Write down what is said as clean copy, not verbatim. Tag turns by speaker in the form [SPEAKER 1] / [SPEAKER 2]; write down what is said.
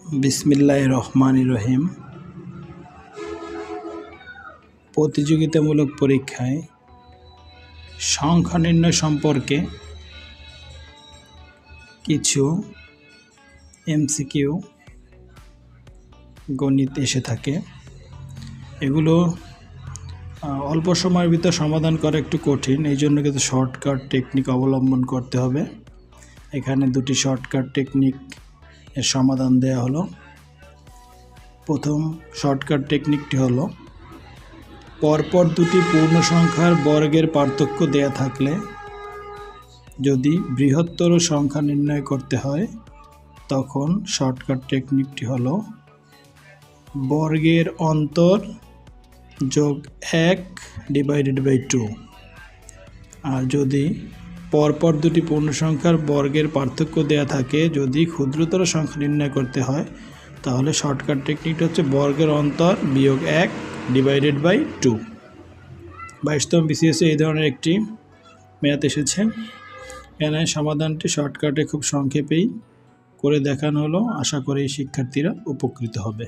[SPEAKER 1] বিসমিল্লাহির রহমানির রহিম। প্রতিযোগিতামূলক পরীক্ষায় সংখ্যা নির্ণয় সম্পর্কে কিছু এমসিকিউ গণিত এসে থাকে। এগুলো অল্প সময়ের ভিতর সমাধান করা একটু কঠিন, এই জন্য কিন্তু শর্টকাট টেকনিক অবলম্বন করতে হবে। এখানে দুটি শর্টকাট টেকনিক এর সমাধান দেয়া হলো। প্রথম শর্টকাট টেকনিকটি হলো, পরপর দুটি পূর্ণ সংখ্যার বর্গের পার্থক্য দেয়া থাকলে যদি বৃহত্তর সংখ্যা নির্ণয় করতে হয়, তখন শর্টকাট টেকনিকটি হলো বর্গের অন্তর যোগ 1/2। আর যদি পরপর দুটি পূর্ণ সংখ্যার বর্গের পার্থক্য দেয়া থাকে, যদি ক্ষুদ্রতর সংখ্যা নির্ণয় করতে হয়, তাহলে শর্টকাট টেকনিকটা হচ্ছে বর্গের অন্তর বিয়োগ 1/2। 22তম বিসিএসে এই ধরনের একটি ম্যাথ এসেছে। এখানে সমাধানটি শর্টকাটে খুব সংক্ষেপেই করে দেখানো হলো। আশা করি শিক্ষার্থীরা উপকৃত হবে।